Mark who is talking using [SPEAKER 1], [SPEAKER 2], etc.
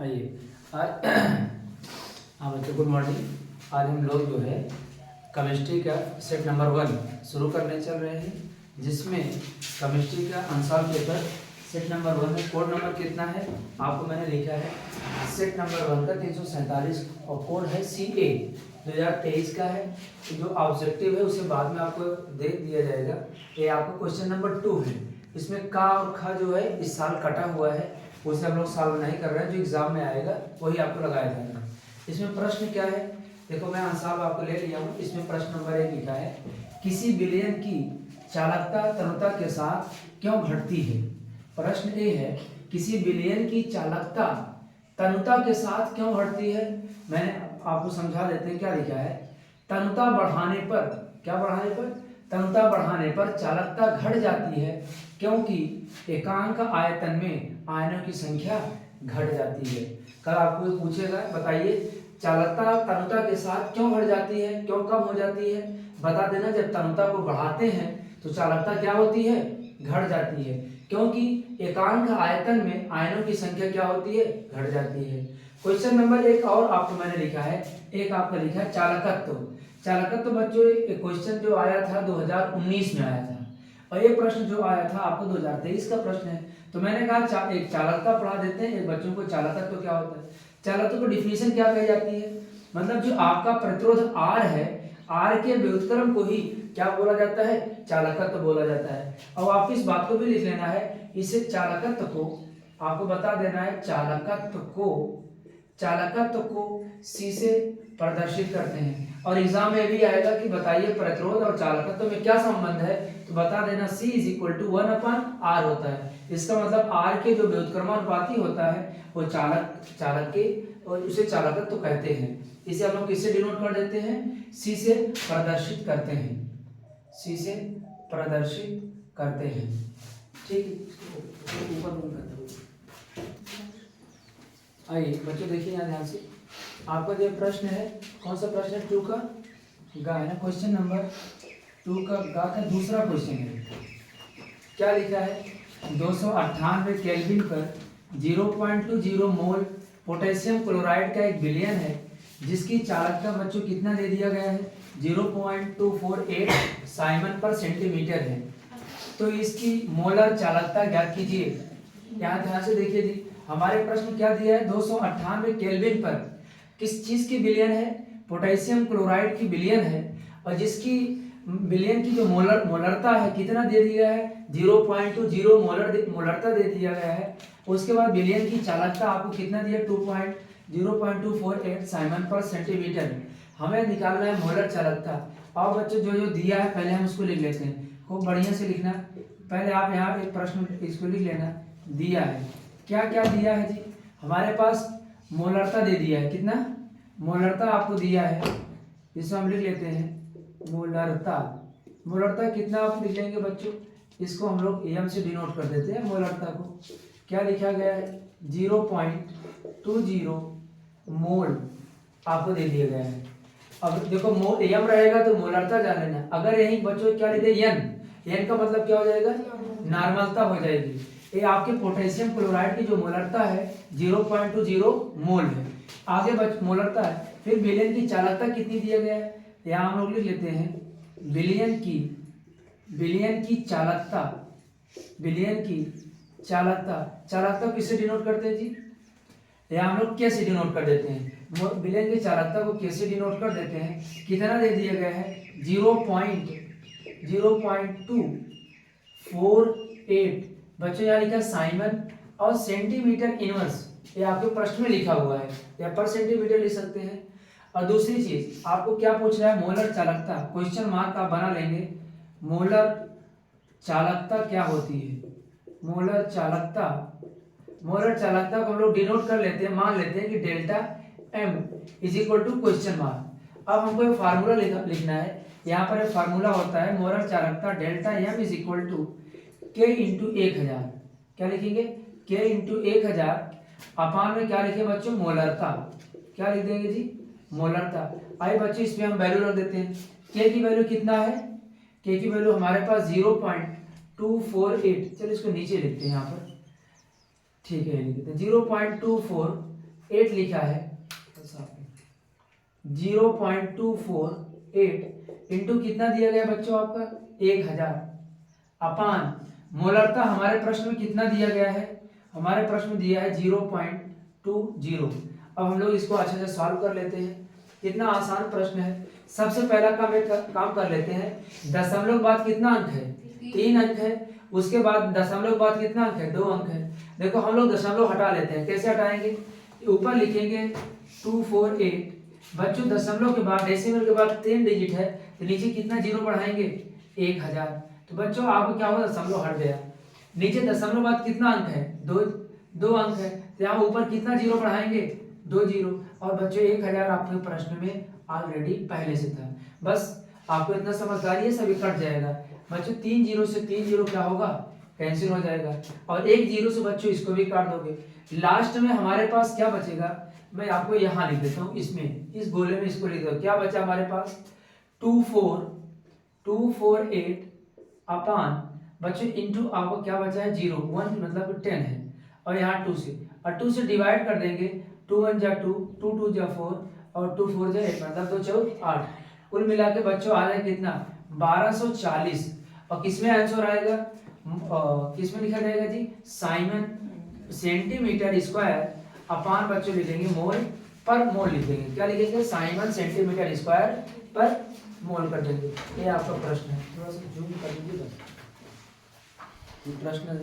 [SPEAKER 1] आइए आज हाँ बच्चों, गुड मॉर्निंग। आज हम लोग जो है केमिस्ट्री का सेट नंबर 1 शुरू करने चल रहे हैं, जिसमें केमिस्ट्री का आंसर पेपर सेट नंबर 1 में कोड नंबर कितना है आपको मैंने लिखा है। सेट नंबर 1 का 347 और कोड है CA 2023 का है। तो जो ऑब्जेक्टिव है उसे बाद में आपको दे दिया जाएगा। ये आपका क्वेश्चन नंबर 2 है। इसमें का और खा जो है इस साल कटा हुआ है, उसे हम लोग सॉल्व नहीं कर रहे हैं। जो एग्जाम में आएगा वही आपको लगाया जाएगा। इसमें प्रश्न क्या है, देखो मैं आंसर आपको ले लिया हूँ। इसमें प्रश्न नंबर 1 लिखा है, किसी विलयन की चालकता तनुता के साथ क्यों घटती है। प्रश्न ए है, किसी विलयन की चालकता तनुता के साथ क्यों घटती है। मैंने आपको समझा देते हैं क्या लिखा है। तनुता बढ़ाने पर, क्या बढ़ाने पर, तनुता बढ़ाने पर चालकता घट जाती है, क्योंकि एकांक आयतन में आयनों की संख्या घट जाती है। कल आपको पूछेगा, बताइए चालकता तनुता के साथ क्यों घट जाती है, क्यों कम हो जाती है, बता देना। जब तनुता को बढ़ाते हैं तो चालकता क्या होती है, घट जाती है, क्योंकि एकांक आयतन में आयनों की संख्या क्या होती है, घट जाती है। क्वेश्चन नंबर 1 और आपको मैंने लिखा है, एक आपका लिखा है चालकत्व। चालकत्व बच्चों क्वेश्चन जो आया था 2019 में आया था, और ये प्रश्न जो आया था आपको 2023 का प्रश्न है। तो मैंने कहा एक चालकता पढ़ा देते हैं, एक बच्चों को चालकत्व तो क्या होता है। चालकत्व को डिफिनेशन क्या कही जाती है, मतलब जो आपका प्रतिरोध R है, R के व्युत्क्रम को ही क्या बोला जाता है, चालकत्व बोला जाता है। अब आप इस बात को भी लिख लेना है, इसे चालकत्व को आपको बता देना है, चालकत्व को C से प्रदर्शित करते हैं। और एग्जाम में भी आएगा कि बताइए प्रतिरोध और चालकत्व में क्या संबंध है, तो बता देना C = 1/R होता है। इसका मतलब R के जो व्युत्क्रमानुपाती होता है वो चालक के, और उसे चालकत्व कहते हैं। इसे हम लोग किससे डिनोट कर देते हैं, C से प्रदर्शित करते हैं, C से प्रदर्शित करते हैं। ठीक है, ऊपर आइए बच्चों देखिए यहाँ ध्यान से। आपका जो प्रश्न है, कौन सा प्रश्न है, 2 का गा है ना। क्वेश्चन नंबर 2 का गा का दूसरा क्वेश्चन है। क्या लिखा है, 298 केल्विन पर 0.20 मोल पोटेशियम क्लोराइड का एक विलयन है, जिसकी चालकता बच्चों कितना दे दिया गया है, 0.248 साइमन पर सेंटीमीटर है। तो इसकी मोलर चालकता ज्ञात कीजिए। यहाँ ध्यान से देखिए जी, हमारे प्रश्न क्या दिया है, 298 केल्विन पर किस चीज की विलयन है, पोटेशियम क्लोराइड की विलयन है, और जिसकी विलयन की जो मोलरता है कितना दे दिया है, 0.20 मोलरता दे दिया गया है। उसके बाद विलयन की चालकता आपको कितना दिया, 0.248 साइमन पर सेंटीमीटर। हमें निकालना है मोलर चालकता। और बच्चों जो जो दिया है पहले हम उसको लिख लेते हैं, खूब बढ़िया से लिखना। पहले आप यहाँ एक प्रश्न इसको लिख लेना, दिया है क्या क्या दिया है जी, हमारे पास मोलरता दे दिया है, कितना मोलरता आपको दिया है, इसको हम लिख लेते हैं मोलरता। मोलरता कितना आप लिख लेंगे बच्चों, इसको हम लोग AM से डिनोट कर देते हैं। मोलरता को क्या लिखा गया है, 0.20 मोल आपको दे दिया गया है। अब देखो मोल AM रहेगा तो मोलरता जान लेना। अगर यही बच्चों क्या लिखते हैं, N का मतलब क्या हो जाएगा, नॉर्मलता हो जाएगी। ये आपके पोटेशियम क्लोराइड की जो मोलरता है 0.20 मोल है, आगे मोलरता है। फिर विलयन की चालकता कितनी दिया गया है, यहाँ हम लोग लिख लेते हैं विलयन की चालकता किससे डिनोट करते हैं जी, यहाँ हम लोग कैसे डिनोट कर देते हैं, विलयन की चालकता को कैसे डिनोट कर देते हैं, कितना दे दिया गया है, 0.248 बच्चों यहाँ लिखा साइमन और सेंटीमीटर इनवर्स, ये आपके प्रश्न में लिखा हुआ है, या पर सेंटीमीटर लिख सकते हैं। और दूसरी चीज आपको क्या पूछ रहा है, मोलर चालकता, क्वेश्चन मार्क आप बना लेंगे। मोलर चालकता क्या होती है, मोलर चालकता को हम लोग डिनोट कर लेते हैं, मान लेते हैं कि डेल्टा M = क्वेश्चन मार्क। अब हमको एक फार्मूला लिखना है, यहाँ पर एक फार्मूला होता है मोलर चालकता डेल्टा M = K × 1000। क्या लिखेंगे, K × 1000 अपान में क्या लिखे बच्चों, मोलरता। क्या लिख देंगे जी, मोलरता। आइए बच्चों इस पे हम वैल्यू रख देते हैं। K की वैल्यू कितना है, K की वैल्यू हमारे पास 0.248, चलो इसको नीचे लिखते हैं यहाँ पर, ठीक है लिख देते हैं 0.248 8 लिखा है, 0.248 इंटू कितना दिया गया बच्चों आपका 1000 अपान मोलरता हमारे प्रश्न में कितना दिया गया है, हमारे प्रश्न में दिया है 0.20। अब हम लोग इसको अच्छे से सॉल्व कर लेते हैं। कितना आसान प्रश्न है। सबसे पहला काम कर लेते हैं। दशमलव के बाद कितना अंक है, 3 अंक है। उसके बाद दशमलव के बाद कितना अंक है, 2 अंक है। देखो हम लोग दशमलव हटा लेते हैं। कैसे हटाएंगे, ऊपर लिखेंगे 248, बच्चों दशमलव के बाद डेसिमल के बाद 3 डिजिट है, तो नीचे कितना जीरो बढ़ाएंगे 1000। तो बच्चों आपको क्या होगा, दशमलव हट गया। नीचे दशमलव बाद कितना अंक है, दो अंक है, तो यहाँ ऊपर कितना जीरो बढ़ाएंगे, 2 जीरो। और बच्चों 1000 आपके प्रश्न में ऑलरेडी पहले से था। बस आपको इतना समझदारी है, सभी कट जाएगा बच्चों। 3 जीरो से 3 जीरो क्या होगा, कैंसिल हो जाएगा। और 1 जीरो से बच्चों इसको भी काट दोगे। लास्ट में हमारे पास क्या बचेगा, मैं आपको यहाँ लिख देता हूँ, इसमें इस गोले में इसको लिख दो। क्या बचा हमारे पास 248 अपान बच्चों इंटू आपको क्या बचा है 0, 1 मतलब 10 है, और यहाँ 2 से, और 2 से डिवाइड कर देंगे। 2 1 जा 2, 2 2 जा 4, और 2 4 जा 8 मतलब 2 4 8। कुल मिला के बच्चों आ रहा है कितना 1240। और किसमें आंसर आएगा, किसमें लिखा जाएगा जी, साइमन सेंटीमीटर स्क्वायर अपान बच्चों लिखेंगे मोल पर मोल लिखेंगे। क्या लिखेंगे, साइमन सेंटीमीटर स्क्वायर पर मोल कर देंगे। ये आपका प्रश्न है, थोड़ा सा जूम कर दीजिए बस। ये प्रश्न